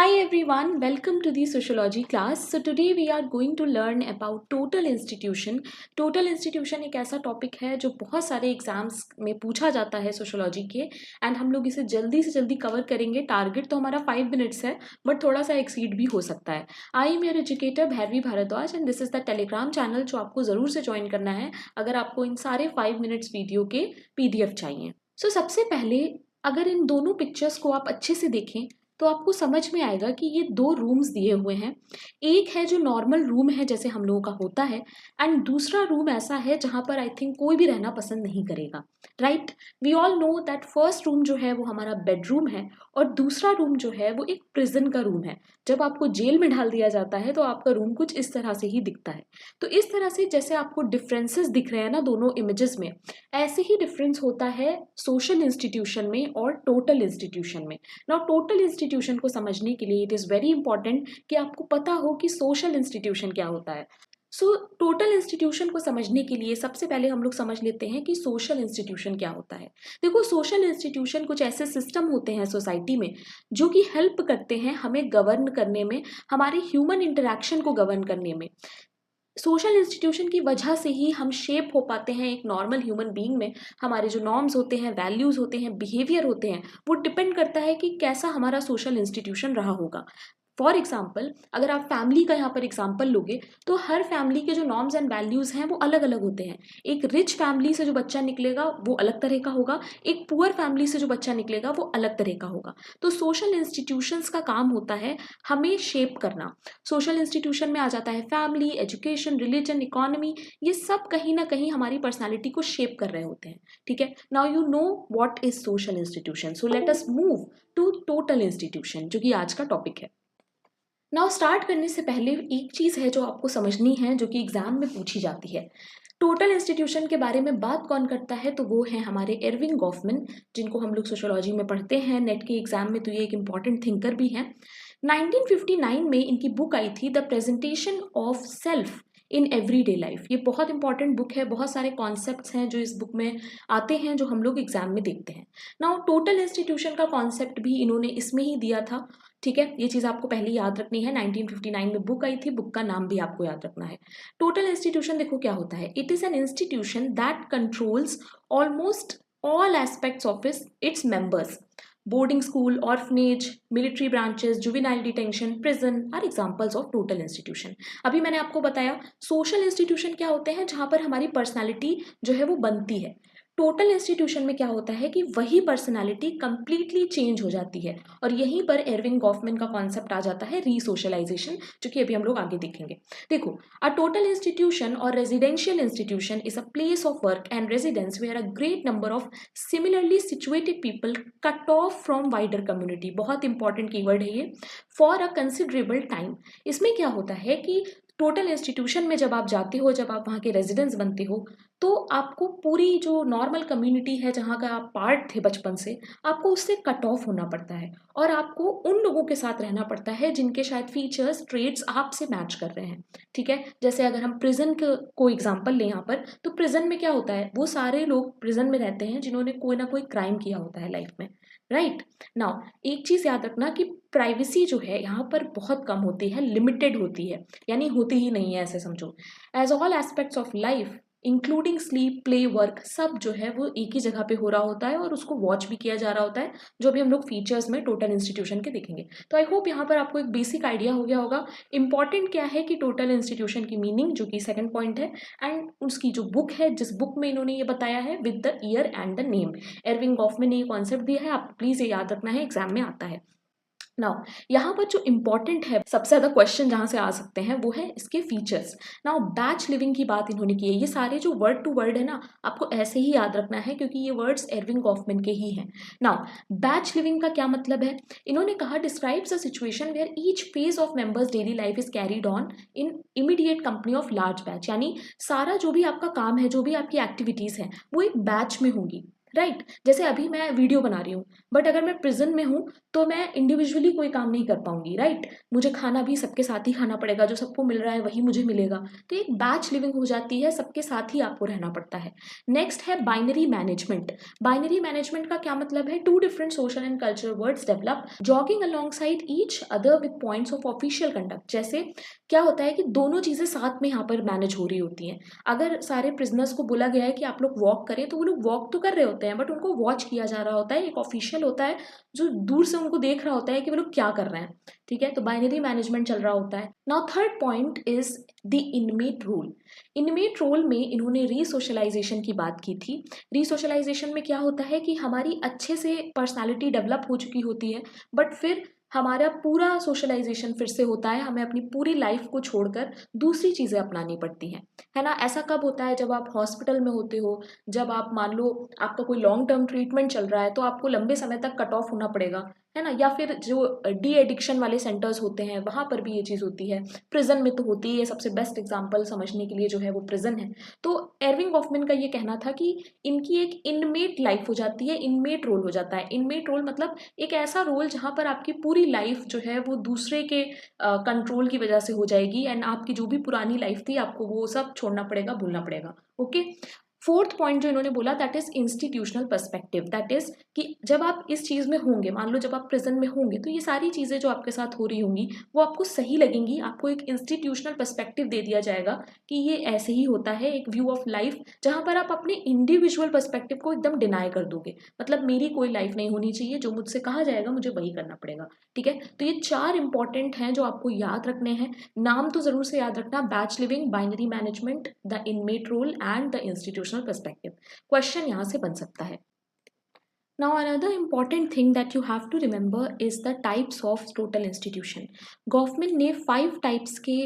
Hi everyone, welcome to the sociology class. So today we are going to learn about total institution. Total institution एक ऐसा topic है जो बहुत सारे exams में पूछा जाता है सोशोलॉजी के एंड हम लोग इसे जल्दी से जल्दी कवर करेंगे. टारगेट तो हमारा 5 मिनट्स है बट थोड़ा सा एक्सीड भी हो सकता है. I am your educator Bhairavi Bhardwaj and this is the Telegram channel जो आपको ज़रूर से ज्वाइन करना है अगर आपको इन सारे 5 मिनट्स वीडियो के PDF चाहिए. सो सबसे पहले अगर इन दोनों पिक्चर्स को आप अच्छे से देखें तो आपको समझ में आएगा कि ये 2 रूम्स दिए हुए हैं. एक है जो नॉर्मल रूम है जैसे हम लोगों का होता है एंड दूसरा रूम ऐसा है जहाँ पर आई थिंक कोई भी रहना पसंद नहीं करेगा. Right, we all know that first room जो है वो हमारा बेडरूम है और दूसरा रूम जो है वो एक प्रिजन का रूम है. जब आपको जेल में डाल दिया जाता है तो आपका रूम कुछ इस तरह से ही दिखता है. तो इस तरह से जैसे आपको डिफरेंसेस दिख रहे हैं ना दोनों इमेजेस में, ऐसे ही डिफरेंस होता है सोशल इंस्टीट्यूशन में और टोटल इंस्टीट्यूशन में. नाउ टोटल इंस्टीट्यूशन को समझने के लिए इट इज़ वेरी इंपॉर्टेंट कि आपको पता हो कि सोशल इंस्टीट्यूशन क्या होता है. सो टोटल इंस्टीट्यूशन को समझने के लिए सबसे पहले हम लोग समझ लेते हैं कि सोशल इंस्टीट्यूशन क्या होता है. देखो, सोशल इंस्टीट्यूशन कुछ ऐसे सिस्टम होते हैं सोसाइटी में जो कि हेल्प करते हैं हमें गवर्न करने में, हमारे ह्यूमन इंटरेक्शन को गवर्न करने में. सोशल इंस्टीट्यूशन की वजह से ही हम शेप हो पाते हैं एक नॉर्मल ह्यूमन बीइंग में. हमारे जो नॉर्म्स होते हैं, वैल्यूज़ होते हैं, बिहेवियर होते हैं, वो डिपेंड करता है कि कैसा हमारा सोशल इंस्टीट्यूशन रहा होगा. फॉर एग्जाम्पल, अगर आप फैमिली का यहाँ पर एग्जाम्पल लोगे तो हर फैमिली के जो नॉर्म्स एंड वैल्यूज़ हैं वो अलग अलग होते हैं. एक रिच फैमिली से जो बच्चा निकलेगा वो अलग तरह का होगा, एक पुअर फैमिली से जो बच्चा निकलेगा वो अलग तरह का होगा. तो सोशल इंस्टीट्यूशंस का काम होता है हमें शेप करना. सोशल इंस्टीट्यूशन में आ जाता है फैमिली, एजुकेशन, रिलीजन, इकोनॉमी, ये सब कहीं ना कहीं हमारी पर्सनैलिटी को शेप कर रहे होते हैं. ठीक है, now you know what is social institution. So let us move to total institution जो कि आज का टॉपिक है. नाउ स्टार्ट करने से पहले एक चीज़ है जो आपको समझनी है जो कि एग्जाम में पूछी जाती है. टोटल इंस्टीट्यूशन के बारे में बात कौन करता है तो वो है हमारे एर्विंग गॉफमैन, जिनको हम लोग सोशोलॉजी में पढ़ते हैं नेट के एग्जाम में, तो ये एक इम्पॉर्टेंट थिंकर भी हैं. 1959 में इनकी बुक आई थी the presentation of self in everyday life. ये बहुत इंपॉर्टेंट बुक है, बहुत सारे कॉन्सेप्ट्स हैं जो इस बुक में आते हैं जो हम लोग एग्जाम में देखते हैं. नाउ टोटल इंस्टीट्यूशन का कॉन्सेप्ट भी इन्होंने इसमें ही दिया था. ठीक है, ये चीज़ आपको पहले याद रखनी है. 1959 में बुक आई थी, बुक का नाम भी आपको याद रखना है. टोटल इंस्टीट्यूशन देखो क्या होता है. It is an institution that controls almost all aspects of its members. Boarding school, orphanage, military branches, juvenile detention, prison are examples of total institution. अभी मैंने आपको बताया सोशल इंस्टीट्यूशन क्या होते हैं जहाँ पर हमारी पर्सनैलिटी जो है वो बनती है. टोटल इंस्टीट्यूशन में क्या होता है कि वही पर्सनालिटी कंप्लीटली चेंज हो जाती है और यहीं पर एर्विंग गॉफमैन का कॉन्सेप्ट आ जाता है रीसोशलाइजेशन, जो कि अभी हम लोग आगे देखेंगे. देखो, अ टोटल इंस्टीट्यूशन और residential institution is a place of work and residence where a great number of similarly situated people cut off from wider community. बहुत इंपॉर्टेंट कीवर्ड है ये, फॉर अ कंसिडरेबल टाइम. इसमें क्या होता है कि total institution में जब आप जाते हो, जब आप वहाँ के रेजिडेंट्स बनते हो, तो आपको पूरी जो नॉर्मल कम्युनिटी है जहाँ का आप पार्ट थे बचपन से, आपको उससे कट ऑफ होना पड़ता है और आपको उन लोगों के साथ रहना पड़ता है जिनके शायद फीचर्स, ट्रेड्स आपसे मैच कर रहे हैं. ठीक है, जैसे अगर हम प्रिजन को एग्जांपल लें यहाँ पर, तो प्रिजन में क्या होता है, वो सारे लोग प्रिजन में रहते हैं जिन्होंने कोई ना कोई क्राइम किया होता है लाइफ में. राइट नाउ, एक चीज़ याद रखना कि प्राइवेसी जो है यहाँ पर बहुत कम होती है, लिमिटेड होती है, यानी होती ही नहीं है ऐसे समझो. As all aspects of life including sleep, play, work, सब जो है वो एक ही जगह पे हो रहा होता है और उसको वॉच भी किया जा रहा होता है, जो भी हम लोग फीचर्स में टोटल इंस्टीट्यूशन के देखेंगे. तो आई होप यहाँ पर आपको एक बेसिक आइडिया हो गया होगा इंपॉर्टेंट क्या है कि टोटल इंस्टीट्यूशन की मीनिंग, जो कि सेकंड पॉइंट है, एंड उसकी जो बुक है, जिस बुक में इन्होंने ये बताया है with the year and the name. Erving Goffman ने ये कॉन्सेप्ट दिया है, आप प्लीज़ ये याद रखना है, एग्जाम में आता है. नाउ यहाँ पर जो इम्पॉर्टेंट है, सबसे ज़्यादा क्वेश्चन जहाँ से आ सकते हैं वो है इसके फीचर्स. नाउ बैच लिविंग की बात इन्होंने की है. ये सारे जो वर्ड टू वर्ड है ना, आपको ऐसे ही याद रखना है क्योंकि ये वर्ड्स एर्विंग गॉफमैन के ही हैं. नाउ बैच लिविंग का क्या मतलब है, इन्होंने कहा describes a situation where each phase of members daily life is carried on in immediate company of large batch. यानी सारा जो भी आपका काम है, जो भी आपकी एक्टिविटीज़ हैं, वो एक बैच में होंगी. राइट जैसे अभी मैं वीडियो बना रही हूँ, बट अगर मैं प्रिजन में हूँ तो मैं इंडिविजुअली कोई काम नहीं कर पाऊंगी, राइट। मुझे खाना भी सबके साथ ही खाना पड़ेगा, जो सबको मिल रहा है वही मुझे मिलेगा। तो एक बैच लिविंग हो जाती है, सबके साथ ही आपको रहना पड़ता है। नेक्स्ट है बाइनरी मैनेजमेंट। बाइनरी मैनेजमेंट का क्या मतलब है? Two different social and cultural words develop jogging along side each other with points of official conduct. जैसे क्या होता है कि दोनों चीजें साथ में यहाँ पर मैनेज हो रही होती हैं। अगर सारे प्रिजनर्स को बोला गया है कि आप लोग वॉक करें, तो वो लोग वॉक तो कर रहे होते हैं, बट उनको वॉच किया जा रहा होता है, एक ऑफिशियल होता है जो दूर से उनको देख रहा होता है कि वो लोग क्या कर रहे हैं। ठीक है, तो बाइनरी मैनेजमेंट चल रहा होता है। Now third point is the inmate role. Inmate role में इन्होंने रीसोशलाइजेशन की बात की थी। रीसोशलाइजेशन में क्या होता है कि हमारी अच्छे से पर्सनालिटी डेवलप हो चुकी होती है, बट फिर हमारा पूरा सोशलाइजेशन फिर से होता है, हमें अपनी पूरी लाइफ को छोड़कर दूसरी चीज़ें अपनानी पड़ती हैं, है ना। ऐसा कब होता है? जब आप हॉस्पिटल में होते हो, जब आप मान लो आपका कोई लॉन्ग टर्म ट्रीटमेंट चल रहा है, तो आपको लंबे समय तक कट ऑफ होना पड़ेगा, है ना। या फिर जो डी एडिक्शन वाले सेंटर्स होते हैं, वहाँ पर भी ये चीज़ होती है। प्रिजन में तो होती है, सबसे बेस्ट एग्जाम्पल समझने के लिए जो है वो प्रिजन है। तो एरविंग गॉफमैन का ये कहना था कि इनकी एक इनमेट लाइफ हो जाती है, इनमेट रोल हो जाता है। इनमेट रोल मतलब एक ऐसा रोल जहाँ पर आपकी पूरी लाइफ जो है वो दूसरे के कंट्रोल की वजह से हो जाएगी, एंड आपकी जो भी पुरानी लाइफ थी आपको वो सब छोड़ना पड़ेगा, भूलना पड़ेगा। ओके। फोर्थ पॉइंट जो इन्होंने बोला, that is institutional perspective. That is कि जब आप इस चीज में होंगे, मान लो जब आप प्रिजन में होंगे, तो ये सारी चीजें जो आपके साथ हो रही होंगी वो आपको सही लगेंगी। आपको एक इंस्टीट्यूशनल पर्सपेक्टिव दे दिया जाएगा कि ये ऐसे ही होता है, एक व्यू ऑफ लाइफ जहां पर आप अपने इंडिविजुअल पर्सपेक्टिव को एकदम डिनाई कर दोगे। मतलब मेरी कोई लाइफ नहीं होनी चाहिए, जो मुझसे कहा जाएगा मुझे वही करना पड़ेगा। ठीक है, तो ये 4 इंपॉर्टेंट हैं जो आपको याद रखने हैं। नाम तो जरूर से याद रखना, batch living, binary management, the inmate role and the institutional perspective. Question यहाँ से बन सकता है। Now another important thing that you have to remember is the types of total institution. Goffman ने 5 टाइप्स के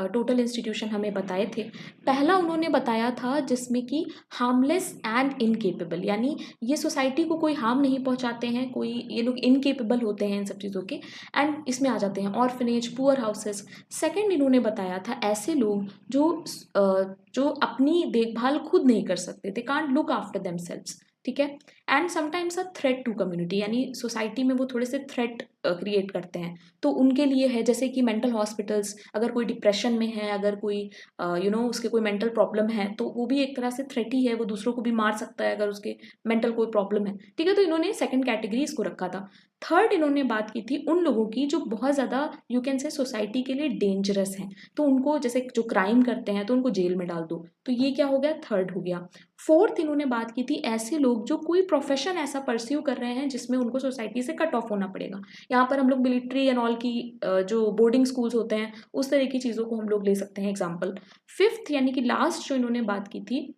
टोटल इंस्टीट्यूशन हमें बताए थे। पहला उन्होंने बताया था जिसमें कि हार्मलेस एंड इनकेपेबल, यानी ये सोसाइटी को कोई हार्म नहीं पहुंचाते हैं, कोई ये लोग इनकेपेबल होते हैं इन सब चीज़ों के, एंड इसमें आ जाते हैं ऑर्फनेज, पुअर हाउसेस। सेकंड इन्होंने बताया था ऐसे लोग जो अपनी देखभाल खुद नहीं कर सकते, they can't look after themselves. ठीक है, and sometimes a threat to community, यानी सोसाइटी में वो थोड़े से थ्रेट क्रिएट करते हैं, तो उनके लिए है जैसे कि मेंटल हॉस्पिटल्स। अगर कोई डिप्रेशन में है, अगर कोई उसके कोई मेंटल प्रॉब्लम है, तो वो भी एक तरह से थ्रेट ही है, वो दूसरों को भी मार सकता है अगर उसके मेंटल कोई प्रॉब्लम है। ठीक है, तो इन्होंने सेकंड कैटेगरी इसको रखा था। थर्ड इन्होंने बात की थी उन लोगों की जो बहुत ज़्यादा यू कैन से सोसाइटी के लिए डेंजरस हैं, तो उनको जैसे जो क्राइम करते हैं तो उनको जेल में डाल दो, तो ये क्या हो गया? थर्ड हो गया। फोर्थ इन्होंने बात की थी ऐसे लोग जो कोई प्रोफेशन ऐसा परस्यू कर रहे हैं जिसमें उनको सोसाइटी से कट ऑफ होना पड़ेगा। यहाँ पर हम लोग मिलिट्री एंड ऑल की जो बोर्डिंग स्कूल्स होते हैं उस तरह की चीज़ों को हम लोग ले सकते हैं एग्जाम्पल। फिफ्थ यानी कि लास्ट जो इन्होंने बात की थी,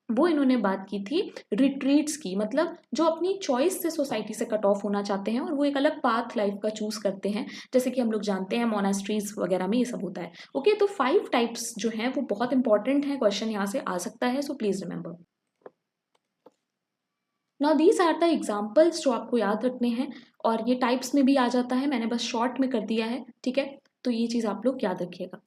वो इन्होंने बात की थी रिट्रीट्स की। मतलब जो अपनी चॉइस से सोसाइटी से कट ऑफ होना चाहते हैं और वो एक अलग पाथ लाइफ का चूज करते हैं, जैसे कि हम लोग जानते हैं मोनास्ट्रीज वगैरह में ये सब होता है। ओके, तो 5 टाइप्स जो हैं वो बहुत इंपॉर्टेंट है, क्वेश्चन यहाँ से आ सकता है, so please remember. Now these are the examples जो आपको याद रखने हैं, और ये टाइप्स में भी आ जाता है, मैंने बस शॉर्ट में कर दिया है। ठीक है, तो ये चीज़ आप लोग याद रखिएगा।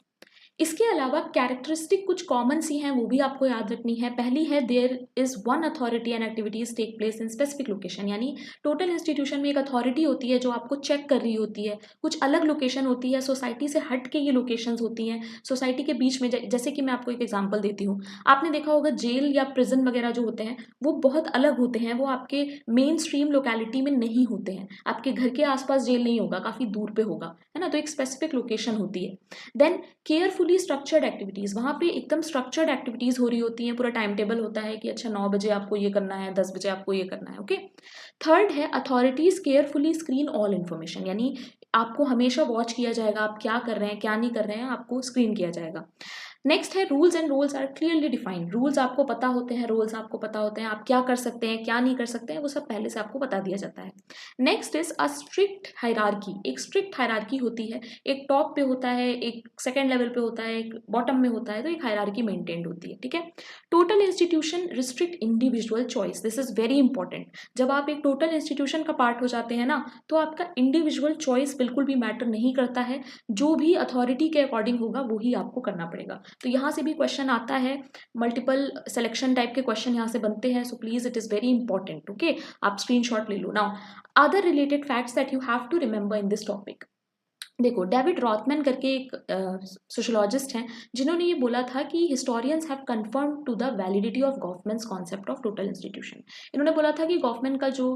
इसके अलावा कैरेक्टरिस्टिक कुछ कॉमन सी हैं, वो भी आपको याद रखनी है। पहली है there is one authority and activities take place in specific location, यानी टोटल इंस्टीट्यूशन में एक अथॉरिटी होती है जो आपको चेक कर रही होती है, कुछ अलग लोकेशन होती है, सोसाइटी से हट के ये लोकेशंस होती हैं, सोसाइटी के बीच में। जैसे कि मैं आपको एक एग्जांपल देती हूँ, आपने देखा होगा जेल या प्रिजन वगैरह जो होते हैं वो बहुत अलग होते हैं, वो आपके मेन स्ट्रीम लोकेलिटी में नहीं होते हैं, आपके घर के आसपास जेल नहीं होगा, काफ़ी दूर पे होगा, है ना। तो एक स्पेसिफिक लोकेशन होती है। देन केयरफुली स्ट्रक्चर्ड एक्टिविटीज़, वहाँ पे एकदम स्ट्रक्चर्ड एक्टिविटीज़ हो रही होती हैं, पूरा टाइम टेबल होता है कि अच्छा 9 बजे आपको ये करना है, 10 बजे आपको ये करना है। ओके। थर्ड है authorities carefully screen all information, यानी आपको हमेशा वॉच किया जाएगा, आप क्या कर रहे हैं क्या नहीं कर रहे हैं, आपको स्क्रीन किया जाएगा। नेक्स्ट है rules and roles are clearly defined, rules आपको पता होते हैं, रोल्स आपको पता होते हैं, आप क्या कर सकते हैं क्या नहीं कर सकते हैं, वो सब पहले से आपको बता दिया जाता है। Next is a strict hierarchy, एक स्ट्रिक्ट हायरार्की होती है, एक टॉप पे होता है, एक सेकेंड लेवल पे होता है, एक बॉटम में होता है, तो एक हायरार्की मेंटेन्ड होती है। ठीक है, total institution restrict individual choice, this is very important. जब आप एक टोटल इंस्टीट्यूशन का पार्ट हो जाते हैं ना, तो आपका इंडिविजुअल चॉइस बिल्कुल भी मैटर नहीं करता है, जो भी अथॉरिटी के अकॉर्डिंग होगा वही आपको करना पड़ेगा। तो यहाँ से भी क्वेश्चन आता है, मल्टीपल सिलेक्शन टाइप के क्वेश्चन यहाँ से बनते हैं, so please it is very important. Okay, आप स्क्रीनशॉट ले लो। Now other related facts that you have to remember in this topic. देखो, डेविड रॉथमैन करके एक सोशोलॉजिस्ट हैं जिन्होंने ये बोला था कि historians have confirm to the validity of Goffman's concept of total institution. इन्होंने बोला था कि गॉफमैन का जो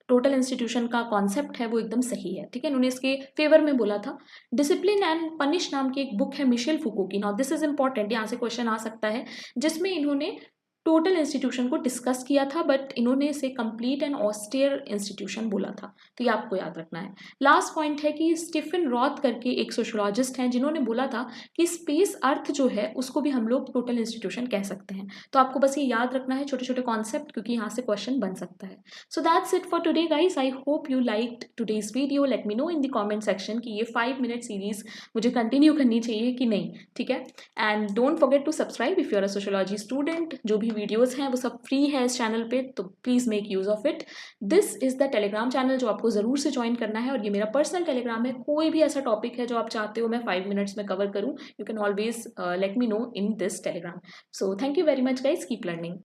टोटल इंस्टीट्यूशन का कॉन्सेप्ट है वो एकदम सही है। ठीक है, इन्होंने इसके फेवर में बोला था। डिसिप्लिन एंड पनिश नाम की एक बुक है मिशेल फुको की। नाउ दिस इज इंपॉर्टेंट, यहाँ से क्वेश्चन आ सकता है, जिसमें इन्होंने टोटल इंस्टीट्यूशन को डिस्कस किया था, बट इन्होंने इसे कंप्लीट एंड ऑस्टियर इंस्टीट्यूशन बोला था। तो ये आपको याद रखना है। लास्ट पॉइंट है कि स्टीफन रॉथ करके एक सोशोलॉजिस्ट हैं जिन्होंने बोला था कि स्पेस अर्थ जो है उसको भी हम लोग टोटल इंस्टीट्यूशन कह सकते हैं। तो आपको बस ये याद रखना है, छोटे छोटे कॉन्सेप्ट, क्योंकि यहाँ से क्वेश्चन बन सकता है। So that's it for today guys. I hope you liked today's video. Let me know in the comment section कि ये 5 मिनट सीरीज मुझे कंटिन्यू करनी चाहिए कि नहीं। ठीक है, and don't forget to subscribe if you are a sociology student. जो भी वीडियोस हैं वो सब फ्री है इस चैनल पे, तो please make use of it. This is the Telegram channel जो आपको ज़रूर से ज्वाइन करना है, और ये मेरा पर्सनल टेलीग्राम है। कोई भी ऐसा टॉपिक है जो आप चाहते हो मैं 5 मिनट्स में कवर करूँ, you can always let me know in this Telegram. So thank you very much guys, keep learning.